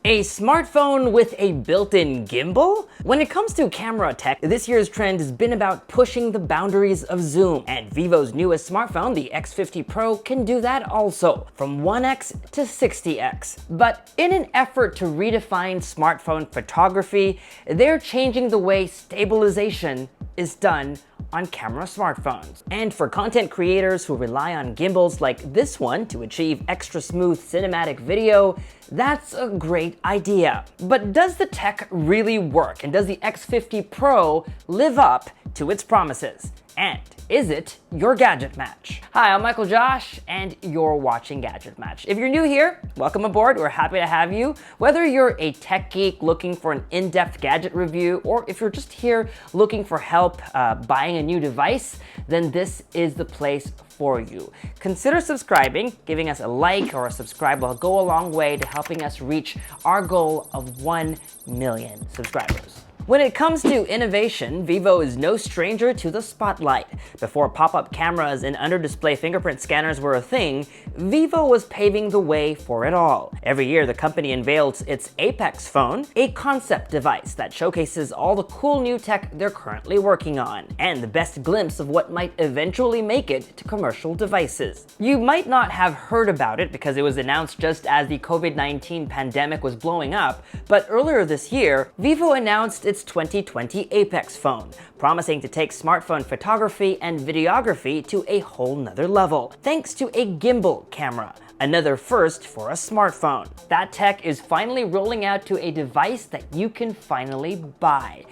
A smartphone with a built-in gimbal? When it comes to camera tech, this year's trend has been about pushing the boundaries of zoom, and Vivo's newest smartphone, the X50 Pro, can do that also, from 1x to 60x. But in an effort to redefine smartphone photography, they're changing the way stabilization is done on camera smartphones. And for content creators who rely on gimbals like this one to achieve extra smooth cinematic video, that's a great idea. But does the tech really work? And does the X50 Pro live up to its promises? And is it your gadget match? Hi, I'm Michael Josh, and you're watching Gadget Match. If you're new here, welcome aboard. We're happy to have you. Whether you're a tech geek looking for an in-depth gadget review, or if you're just here looking for help buying a new device, then this is the place for you. Consider subscribing. Giving us a like or a subscribe will go a long way to helping us reach our goal of 1 million subscribers. When it comes to innovation, Vivo is no stranger to the spotlight. Before pop-up cameras and under-display fingerprint scanners were a thing, Vivo was paving the way for it all. Every year, the company unveils its Apex phone, a concept device that showcases all the cool new tech they're currently working on, and the best glimpse of what might eventually make it to commercial devices. You might not have heard about it because it was announced just as the COVID-19 pandemic was blowing up, but earlier this year, Vivo announced its 2020 Apex phone, promising to take smartphone photography and videography to a whole nother level, thanks to a gimbal camera, another first for a smartphone. That tech is finally rolling out to a device that you can finally buy.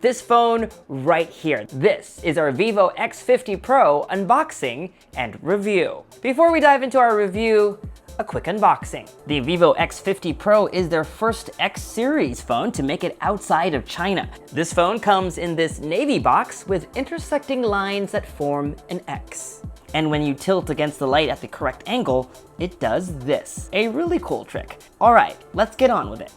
This phone right here. This is our vivo X50 Pro unboxing and review. Before we dive into our review, a quick unboxing. The vivo X50 Pro is their first X series phone to make it outside of China. This phone comes in this navy box with intersecting lines that form an X. And when you tilt against the light at the correct angle, it does this. A really cool trick. All right, let's get on with it.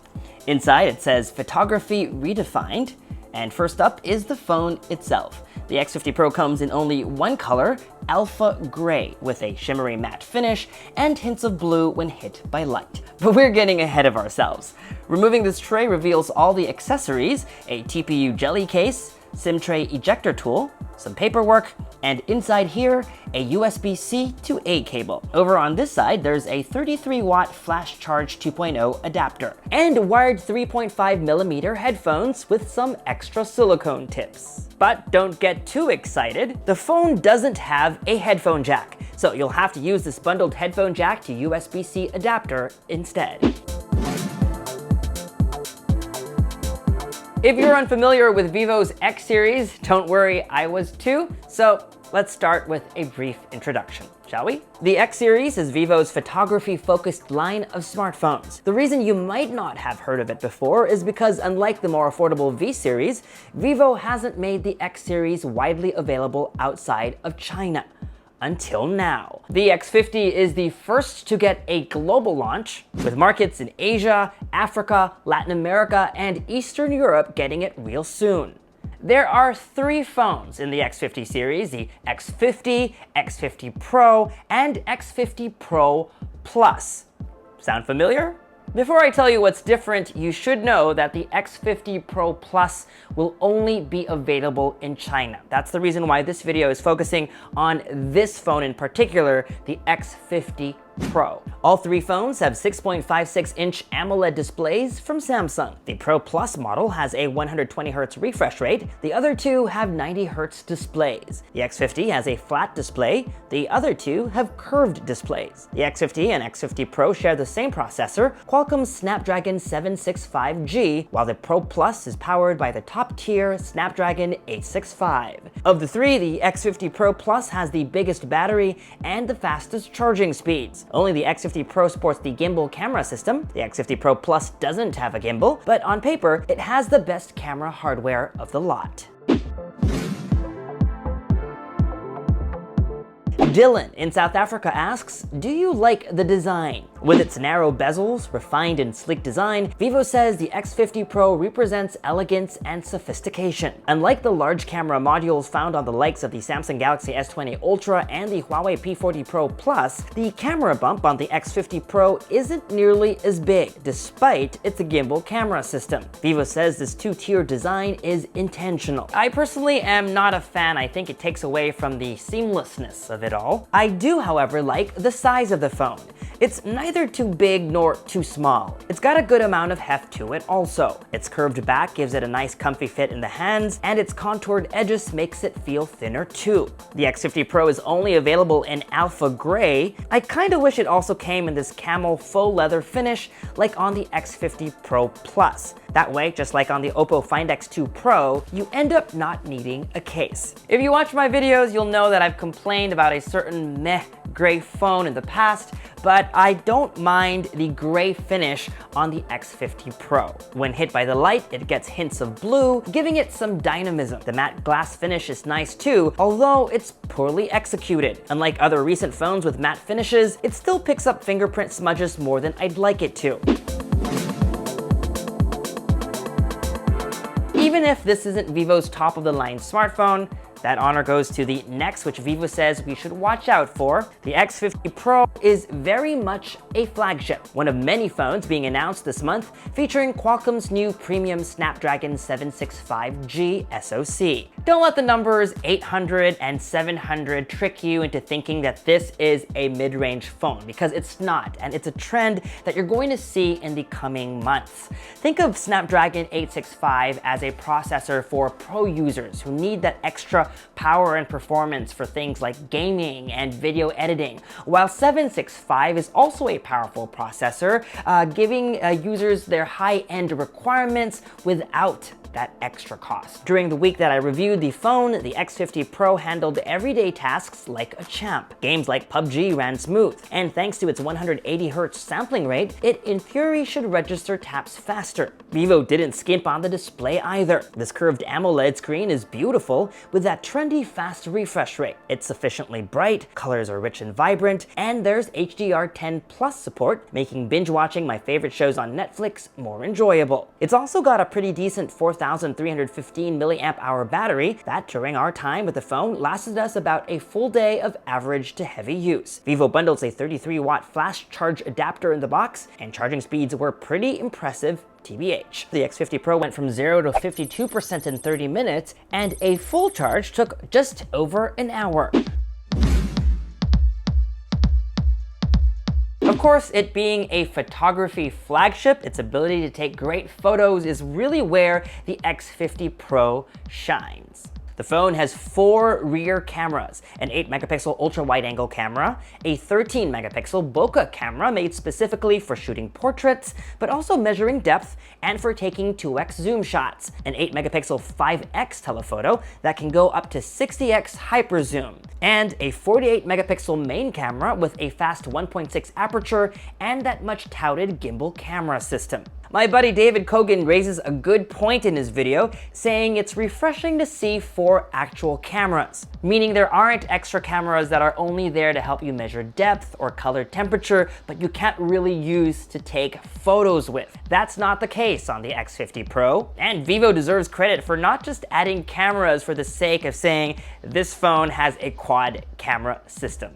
Inside it says Photography Redefined, and first up is the phone itself. The X50 Pro comes in only one color, alpha gray, with a shimmery matte finish and hints of blue when hit by light. But we're getting ahead of ourselves. Removing this tray reveals all the accessories, a TPU jelly case, SIM tray ejector tool, some paperwork, and inside here, a USB-C to A cable. Over on this side, there's a 33-watt flash charge 2.0 adapter, and wired 3.5mm headphones with some extra silicone tips. But don't get too excited. The phone doesn't have a headphone jack, so you'll have to use this bundled headphone jack to USB-C adapter instead. If you're unfamiliar with Vivo's X series, don't worry, I was too. So let's start with a brief introduction, shall we? The X series is Vivo's photography-focused line of smartphones. The reason you might not have heard of it before is because, unlike the more affordable V series, Vivo hasn't made the X series widely available outside of China. Until now. The X50 is the first to get a global launch, with markets in Asia, Africa, Latin America, and Eastern Europe getting it real soon. There are 3 phones in the X50 series, the X50, X50 Pro, and X50 Pro Plus. Sound familiar? Before I tell you what's different, you should know that the X50 Pro Plus will only be available in China. That's the reason why this video is focusing on this phone in particular, the X50 Pro. All 3 phones have 6.56-inch AMOLED displays from Samsung. The Pro Plus model has a 120Hz refresh rate. The other 2 have 90Hz displays. The X50 has a flat display. The other 2 have curved displays. The X50 and X50 Pro share the same processor, Qualcomm's Snapdragon 765G, while the Pro Plus is powered by the top-tier Snapdragon 865. Of the 3, the X50 Pro Plus has the biggest battery and the fastest charging speeds. Only the X50 Pro sports the gimbal camera system. The X50 Pro Plus doesn't have a gimbal, but on paper, it has the best camera hardware of the lot. Dylan in South Africa asks, do you like the design? With its narrow bezels, refined and sleek design, Vivo says the X50 Pro represents elegance and sophistication. Unlike the large camera modules found on the likes of the Samsung Galaxy S20 Ultra and the Huawei P40 Pro Plus, the camera bump on the X50 Pro isn't nearly as big, despite its gimbal camera system. Vivo says this two-tier design is intentional. I personally am not a fan. I think it takes away from the seamlessness of it all. I do, however, like the size of the phone. It's neither too big nor too small. It's got a good amount of heft to it also. Its curved back gives it a nice comfy fit in the hands, and its contoured edges makes it feel thinner too. The X50 Pro is only available in alpha gray. I kinda wish it also came in this camel faux leather finish like on the X50 Pro Plus. That way, just like on the Oppo Find X2 Pro, you end up not needing a case. If you watch my videos, you'll know that I've complained about a certain meh gray phone in the past, but I don't mind the gray finish on the X50 Pro. When hit by the light, it gets hints of blue, giving it some dynamism. The matte glass finish is nice too, although it's poorly executed. Unlike other recent phones with matte finishes, it still picks up fingerprint smudges more than I'd like it to. Even if this isn't Vivo's top-of-the-line smartphone, that honor goes to the next, which Vivo says we should watch out for. The X50 Pro is very much a flagship, one of many phones being announced this month featuring Qualcomm's new premium Snapdragon 765G SoC. Don't let the numbers 800 and 700 trick you into thinking that this is a mid-range phone, because it's not, and it's a trend that you're going to see in the coming months. Think of Snapdragon 865 as a processor for pro users who need that extra power and performance for things like gaming and video editing, while 765 is also a powerful processor, giving users their high-end requirements without that extra cost. During the week that I reviewed the phone, the X50 Pro handled everyday tasks like a champ. Games like PUBG ran smooth, and thanks to its 180Hz sampling rate, it in theory should register taps faster. Vivo didn't skimp on the display either. This curved AMOLED screen is beautiful with that trendy fast refresh rate. It's sufficiently bright, colors are rich and vibrant, and there's HDR10 Plus support, making binge watching my favorite shows on Netflix more enjoyable. It's also got a pretty decent 4,315 mAh battery that, during our time with the phone, lasted us about a full day of average to heavy use. Vivo bundles a 33-watt flash charge adapter in the box, and charging speeds were pretty impressive TBH. The X50 Pro went from 0 to 52% in 30 minutes, and a full charge took just over an hour. Of course, it being a photography flagship, its ability to take great photos is really where the X50 Pro shines. The phone has 4 rear cameras, an 8-megapixel ultra-wide-angle camera, a 13-megapixel bokeh camera made specifically for shooting portraits, but also measuring depth and for taking 2x zoom shots, an 8-megapixel 5x telephoto that can go up to 60x hyperzoom, and a 48-megapixel main camera with a fast 1.6 aperture and that much-touted gimbal camera system. My buddy David Kogan raises a good point in his video, saying it's refreshing to see 4 actual cameras, meaning there aren't extra cameras that are only there to help you measure depth or color temperature, but you can't really use to take photos with. That's not the case on the X50 Pro, and Vivo deserves credit for not just adding cameras for the sake of saying this phone has a quad camera system.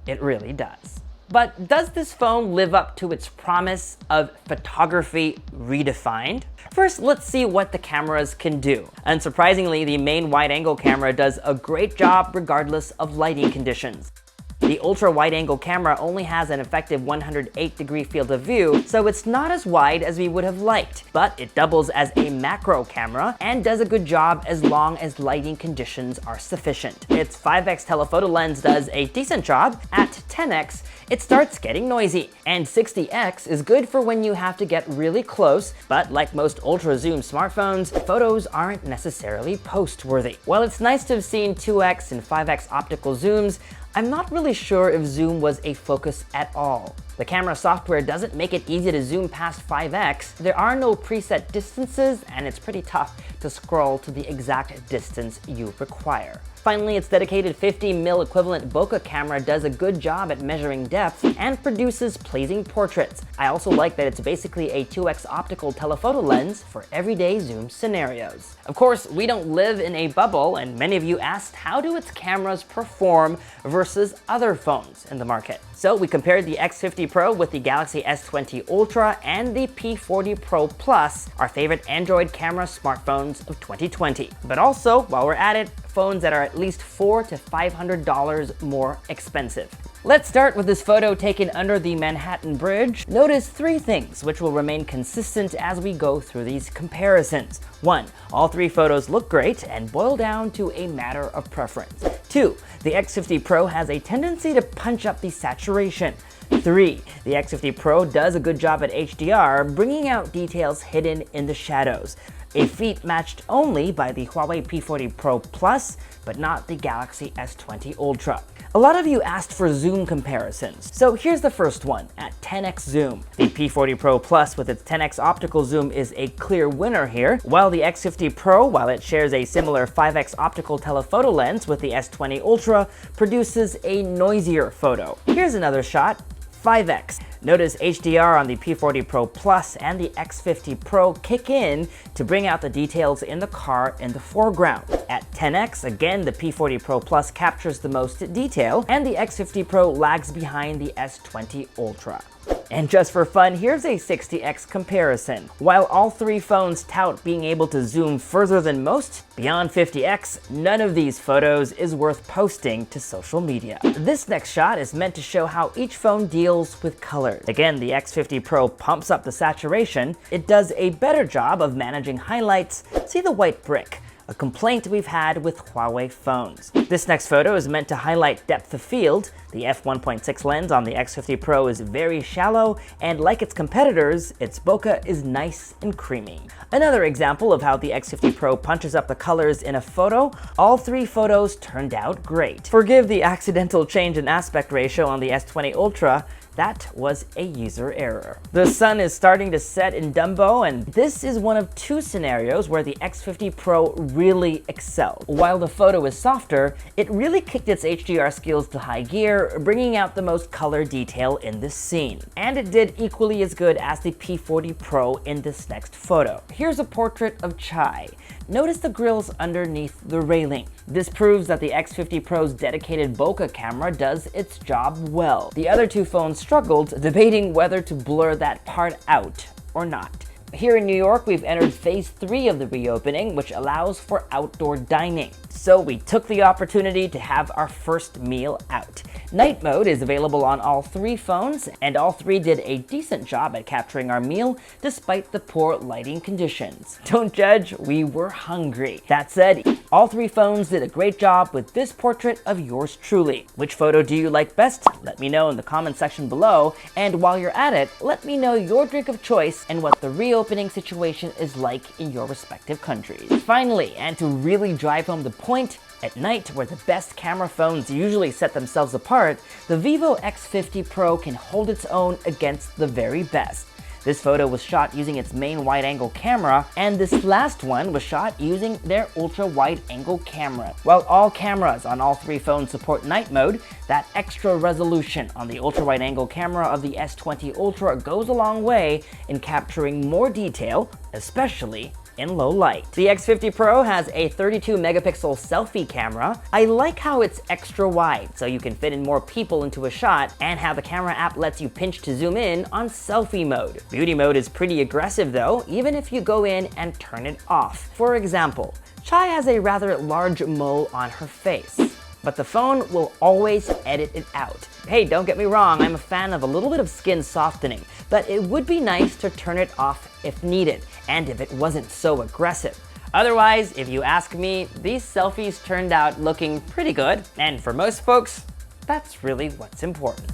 It really does. But does this phone live up to its promise of photography redefined? First, let's see what the cameras can do. Unsurprisingly, the main wide-angle camera does a great job regardless of lighting conditions. The ultra-wide-angle camera only has an effective 108-degree field of view, so it's not as wide as we would have liked, but it doubles as a macro camera and does a good job as long as lighting conditions are sufficient. Its 5x telephoto lens does a decent job. At 10x, it starts getting noisy, and 60x is good for when you have to get really close, but like most ultra-zoom smartphones, photos aren't necessarily post-worthy. While it's nice to have seen 2x and 5x optical zooms, I'm not really sure if zoom was a focus at all. The camera software doesn't make it easy to zoom past 5x, there are no preset distances, and it's pretty tough to scroll to the exact distance you require. Finally, its dedicated 50mm equivalent bokeh camera does a good job at measuring depth and produces pleasing portraits. I also like that it's basically a 2x optical telephoto lens for everyday zoom scenarios. Of course, we don't live in a bubble, and many of you asked how do its cameras perform versus other phones in the market. So we compared the X50 Pro with the Galaxy S20 Ultra and the P40 Pro Plus, our favorite Android camera smartphones of 2020. But also, while we're at it, phones that are at least $400 to $500 more expensive. Let's start with this photo taken under the Manhattan Bridge. Notice three things which will remain consistent as we go through these comparisons. 1. All three photos look great and boil down to a matter of preference. 2. The X50 Pro has a tendency to punch up the saturation. 3. The X50 Pro does a good job at HDR, bringing out details hidden in the shadows. A feat matched only by the Huawei P40 Pro Plus, but not the Galaxy S20 Ultra. A lot of you asked for zoom comparisons, so here's the first one at 10x zoom. The P40 Pro Plus with its 10x optical zoom is a clear winner here, while the X50 Pro, while it shares a similar 5x optical telephoto lens with the S20 Ultra, produces a noisier photo. Here's another shot. 5x. Notice HDR on the P40 Pro Plus and the X50 Pro kick in to bring out the details in the car in the foreground. At 10x, again, the P40 Pro Plus captures the most detail, and the X50 Pro lags behind the S20 Ultra. And just for fun, here's a 60x comparison. While all three phones tout being able to zoom further than most, beyond 50x, none of these photos is worth posting to social media. This next shot is meant to show how each phone deals with colors. Again, the X50 Pro pumps up the saturation. It does a better job of managing highlights. See the white brick, a complaint we've had with Huawei phones. This next photo is meant to highlight depth of field. The f1.6 lens on the X50 Pro is very shallow, and like its competitors, its bokeh is nice and creamy. Another example of how the X50 Pro punches up the colors in a photo, all three photos turned out great. Forgive the accidental change in aspect ratio on the S20 Ultra. That was a user error. The sun is starting to set in Dumbo, and this is one of two scenarios where the X50 Pro really excelled. While the photo is softer, it really kicked its HDR skills to high gear, bringing out the most color detail in this scene. And it did equally as good as the P40 Pro in this next photo. Here's a portrait of Chai. Notice the grills underneath the railing. This proves that the X50 Pro's dedicated bokeh camera does its job well. The other two phones struggled, debating whether to blur that part out or not. Here in New York, we've entered phase 3 of the reopening, which allows for outdoor dining. So we took the opportunity to have our first meal out. Night mode is available on all three phones, and all three did a decent job at capturing our meal despite the poor lighting conditions. Don't judge, we were hungry. That said, all three phones did a great job with this portrait of yours truly. Which photo do you like best? Let me know in the comment section below, and while you're at it, let me know your drink of choice and what the reopening situation is like in your respective countries. Finally, and to really drive home the point, at night, where the best camera phones usually set themselves apart, the vivo X50 Pro can hold its own against the very best. This photo was shot using its main wide-angle camera, and this last one was shot using their ultra-wide-angle camera. While all cameras on all three phones support night mode, that extra resolution on the ultra-wide-angle camera of the S20 Ultra goes a long way in capturing more detail, especially in low light. The X50 Pro has a 32 megapixel selfie camera. I like how it's extra wide, so you can fit in more people into a shot, and how the camera app lets you pinch to zoom in on selfie mode. Beauty mode is pretty aggressive though, even if you go in and turn it off. For example, Chai has a rather large mole on her face, but the phone will always edit it out. Hey, don't get me wrong, I'm a fan of a little bit of skin softening, but it would be nice to turn it off if needed, and if it wasn't so aggressive. Otherwise, if you ask me, these selfies turned out looking pretty good, and for most folks, that's really what's important.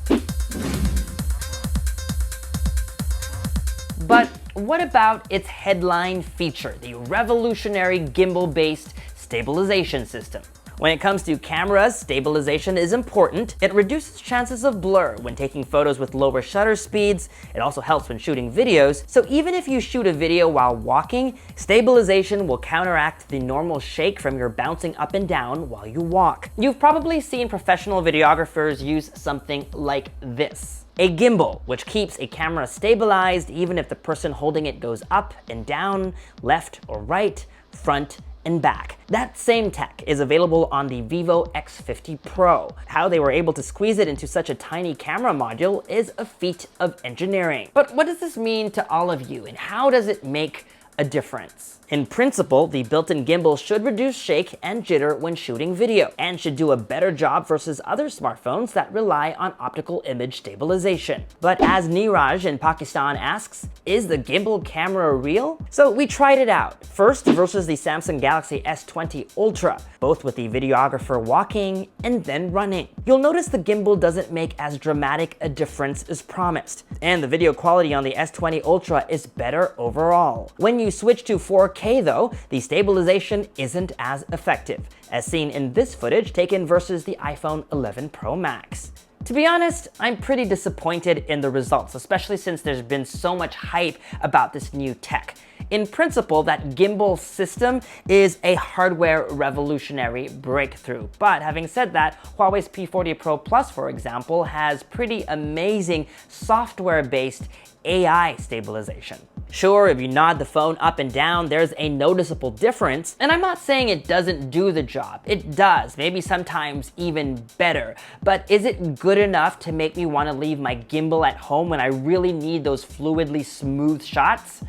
But what about its headline feature, the revolutionary gimbal-based stabilization system? When it comes to cameras, stabilization is important. It reduces chances of blur when taking photos with lower shutter speeds. It also helps when shooting videos. So even if you shoot a video while walking, stabilization will counteract the normal shake from your bouncing up and down while you walk. You've probably seen professional videographers use something like this. A gimbal, which keeps a camera stabilized even if the person holding it goes up and down, left or right, front and back. That same tech is available on the vivo X50 Pro. How they were able to squeeze it into such a tiny camera module is a feat of engineering. But what does this mean to all of you, and how does it make a difference? In principle, the built-in gimbal should reduce shake and jitter when shooting video, and should do a better job versus other smartphones that rely on optical image stabilization. But as Niraj in Pakistan asks, is the gimbal camera real? So we tried it out. First versus the Samsung Galaxy S20 Ultra, both with the videographer walking and then running. You'll notice the gimbal doesn't make as dramatic a difference as promised, and the video quality on the S20 Ultra is better overall. When you switch to 4K though, the stabilization isn't as effective, as seen in this footage taken versus the iPhone 11 Pro Max. To be honest, I'm pretty disappointed in the results, especially since there's been so much hype about this new tech. In principle, that gimbal system is a hardware revolutionary breakthrough. But having said that, Huawei's P40 Pro Plus, for example, has pretty amazing software-based AI stabilization. Sure, if you nod the phone up and down, there's a noticeable difference, and I'm not saying it doesn't do the job. It does, maybe sometimes even better. But is it good enough to make me want to leave my gimbal at home when I really need those fluidly smooth shots?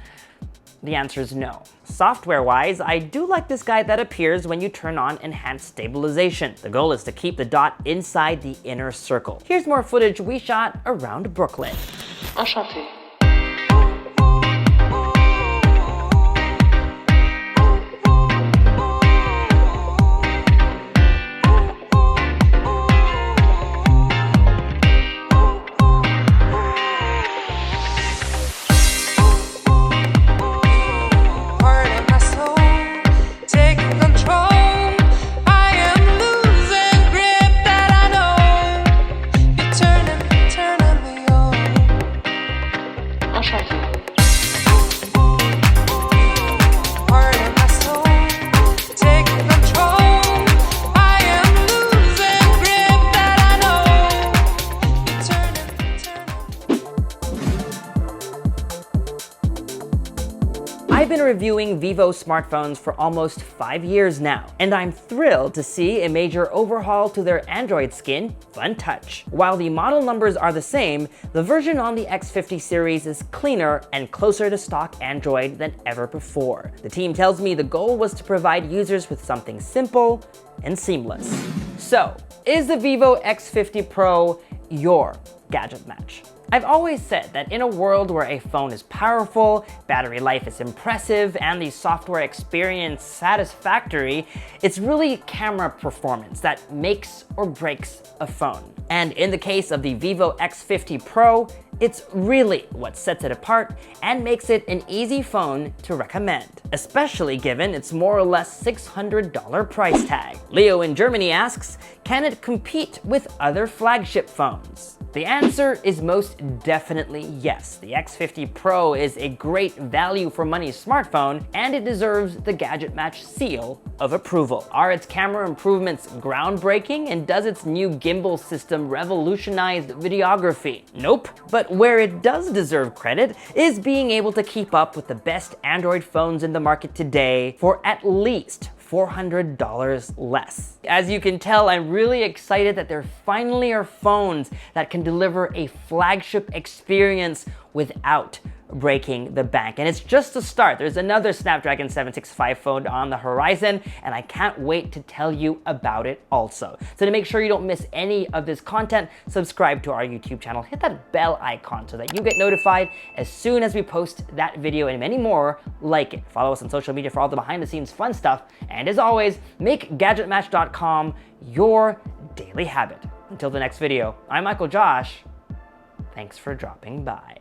The answer is no. Software-wise, I do like this guide that appears when you turn on enhanced stabilization. The goal is to keep the dot inside the inner circle. Here's more footage we shot around Brooklyn. Enchanté. I've been reviewing Vivo smartphones for almost 5 years now, and I'm thrilled to see a major overhaul to their Android skin, Montage. While the model numbers are the same, the version on the X50 series is cleaner and closer to stock Android than ever before. The team tells me the goal was to provide users with something simple and seamless. So, is the vivo X50 Pro your gadget match? I've always said that in a world where a phone is powerful, battery life is impressive, and the software experience satisfactory, it's really camera performance that makes or breaks a phone. And in the case of the vivo X50 Pro, it's really what sets it apart and makes it an easy phone to recommend, especially given its more or less $600 price tag. Leo in Germany asks, can it compete with other flagship phones? The answer is most definitely yes. The X50 Pro is a great value for money smartphone, and it deserves the GadgetMatch seal of approval. Are its camera improvements groundbreaking, and does its new gimbal system revolutionize videography? Nope. But where it does deserve credit is being able to keep up with the best Android phones in the market today for at least $400 less. As you can tell, I'm really excited that there finally are phones that can deliver a flagship experience without breaking the bank. And it's just a start. There's another Snapdragon 765 phone on the horizon, and I can't wait to tell you about it also. So to make sure you don't miss any of this content, subscribe to our YouTube channel, hit that bell icon so that you get notified as soon as we post that video and many more like it. Follow us on social media for all the behind the scenes fun stuff. And as always, make GadgetMatch.com your daily habit. Until the next video, I'm Michael Josh. Thanks for dropping by.